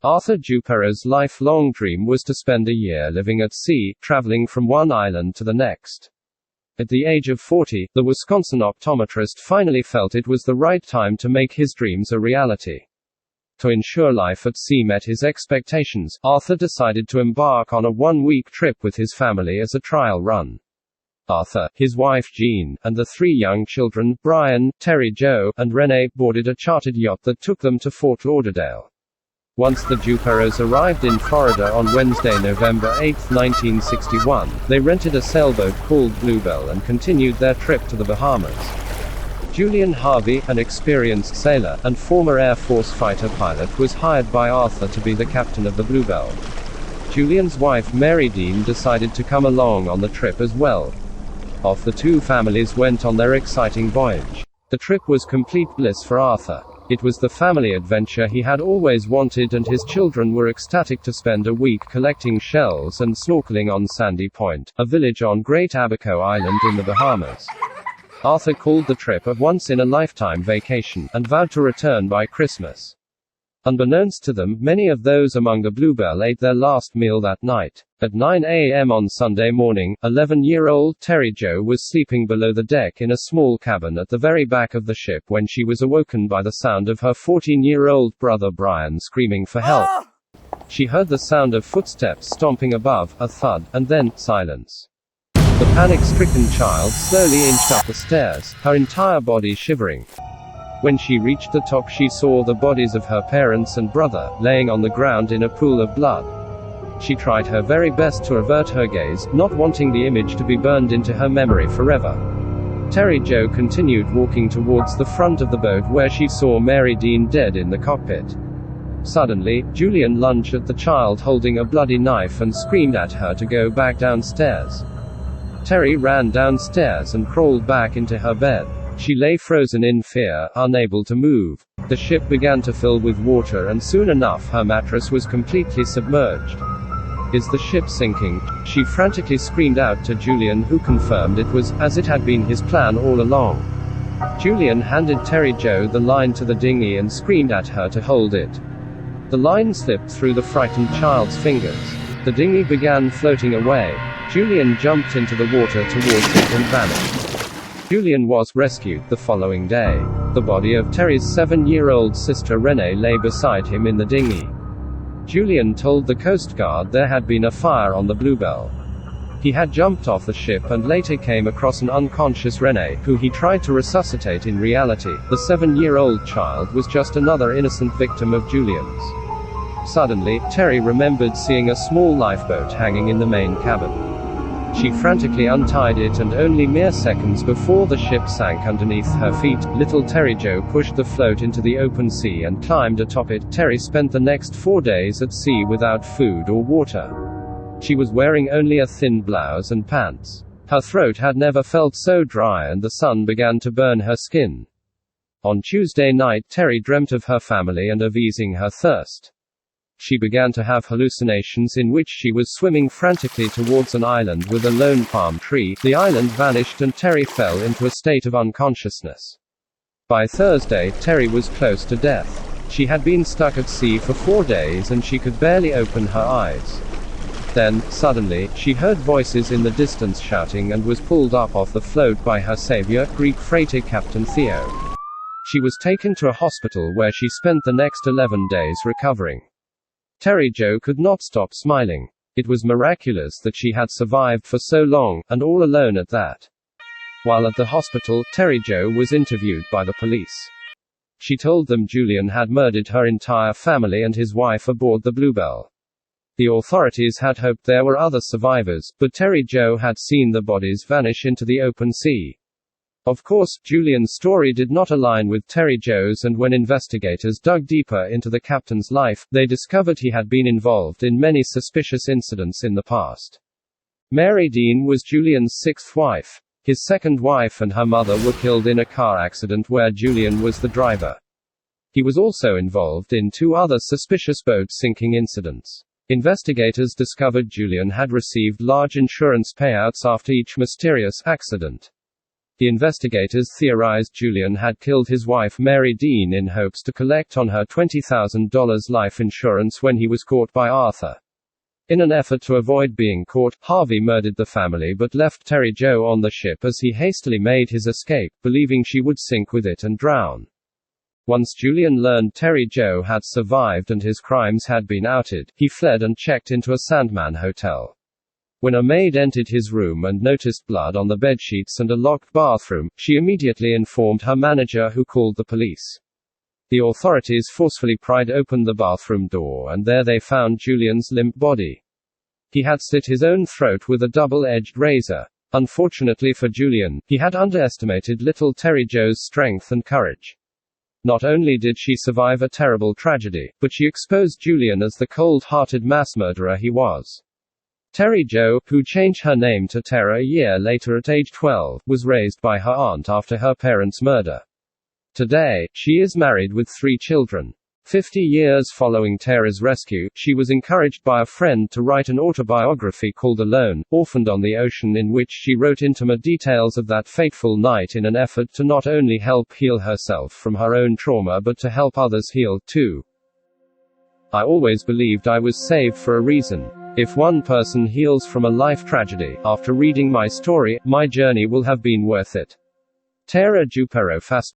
Arthur Jupero's lifelong dream was to spend a year living at sea, traveling from one island to the next. At the age of 40, the Wisconsin optometrist finally felt it was the right time to make his dreams a reality. To ensure life at sea met his expectations, Arthur decided to embark on a one-week trip with his family as a trial run. Arthur, his wife Jean, and the 3 young children, Brian, Terry Jo, and Renee, boarded a chartered yacht that took them to Fort Lauderdale. Once the Juperos arrived in Florida on Wednesday, November 8, 1961, they rented a sailboat called Bluebell and continued their trip to the Bahamas. Julian Harvey, an experienced sailor, and former Air Force fighter pilot, was hired by Arthur to be the captain of the Bluebell. Julian's wife Mary Dean decided to come along on the trip as well. Off the 2 families went on their exciting voyage. The trip was complete bliss for Arthur. It was the family adventure he had always wanted, and his children were ecstatic to spend a week collecting shells and snorkeling on Sandy Point, a village on Great Abaco Island in the Bahamas. Arthur called the trip a once-in-a-lifetime vacation, and vowed to return by Christmas. Unbeknownst to them, many of those among the Bluebell ate their last meal that night. At 9 a.m. on Sunday morning, 11-year-old Terry Jo was sleeping below the deck in a small cabin at the very back of the ship when she was awoken by the sound of her 14-year-old brother Brian screaming for help. She heard the sound of footsteps stomping above, a thud, and then silence. The panic-stricken child slowly inched up the stairs, her entire body shivering. When she reached the top, she saw the bodies of her parents and brother, laying on the ground in a pool of blood. She tried her very best to avert her gaze, not wanting the image to be burned into her memory forever. Terry Jo continued walking towards the front of the boat where she saw Mary Dean dead in the cockpit. Suddenly, Julian lunged at the child holding a bloody knife and screamed at her to go back downstairs. Terry ran downstairs and crawled back into her bed. She lay frozen in fear, unable to move. The ship began to fill with water, and soon enough her mattress was completely submerged. "Is the ship sinking?" she frantically screamed out to Julian, who confirmed it was, as it had been his plan all along. Julian handed Terry Jo the line to the dinghy and screamed at her to hold it. The line slipped through the frightened child's fingers. The dinghy began floating away. Julian jumped into the water towards it and vanished. Julian was rescued the following day. The body of Terry's 7-year-old sister Renee lay beside him in the dinghy. Julian told the Coast Guard there had been a fire on the Bluebell. He had jumped off the ship and later came across an unconscious Renee, who he tried to resuscitate. In reality, the 7-year-old child was just another innocent victim of Julian's. Suddenly, Terry remembered seeing a small lifeboat hanging in the main cabin. She frantically untied it, and only mere seconds before the ship sank underneath her feet, little Terry Jo pushed the float into the open sea and climbed atop it. Terry spent the next 4 days at sea without food or water. She was wearing only a thin blouse and pants. Her throat had never felt so dry, and the sun began to burn her skin. On Tuesday night, Terry dreamt of her family and of easing her thirst. She began to have hallucinations in which she was swimming frantically towards an island with a lone palm tree. The island vanished and Terry fell into a state of unconsciousness. By Thursday, Terry was close to death. She had been stuck at sea for 4 days and she could barely open her eyes. Then, suddenly, she heard voices in the distance shouting and was pulled up off the float by her savior, Greek freighter Captain Theo. She was taken to a hospital where she spent the next 11 days recovering. Terry Jo could not stop smiling. It was miraculous that she had survived for so long, and all alone at that. While at the hospital, Terry Jo was interviewed by the police. She told them Julian had murdered her entire family and his wife aboard the Bluebell. The authorities had hoped there were other survivors, but Terry Jo had seen the bodies vanish into the open sea. Of course, Julian's story did not align with Terry Jo's, and when investigators dug deeper into the captain's life, they discovered he had been involved in many suspicious incidents in the past. Mary Dean was Julian's 6th wife. His 2nd wife and her mother were killed in a car accident where Julian was the driver. He was also involved in 2 other suspicious boat sinking incidents. Investigators discovered Julian had received large insurance payouts after each mysterious accident. The investigators theorized Julian had killed his wife Mary Dean in hopes to collect on her $20,000 life insurance when he was caught by Arthur. In an effort to avoid being caught, Harvey murdered the family but left Terry Jo on the ship as he hastily made his escape, believing she would sink with it and drown. Once Julian learned Terry Jo had survived and his crimes had been outed, he fled and checked into a Sandman hotel. When a maid entered his room and noticed blood on the bedsheets and a locked bathroom, she immediately informed her manager, who called the police. The authorities forcefully pried open the bathroom door and there they found Julian's limp body. He had slit his own throat with a double-edged razor. Unfortunately for Julian, he had underestimated little Terry Jo's strength and courage. Not only did she survive a terrible tragedy, but she exposed Julian as the cold-hearted mass murderer he was. Terry Jo, who changed her name to Tara a year later at age 12, was raised by her aunt after her parents' murder. Today, she is married with 3 children. 50 years following Tara's rescue, she was encouraged by a friend to write an autobiography called Alone, Orphaned on the Ocean, in which she wrote intimate details of that fateful night in an effort to not only help heal herself from her own trauma but to help others heal, too. I always believed I was saved for a reason. If one person heals from a life tragedy, after reading my story, my journey will have been worth it. Tara Jupero Fast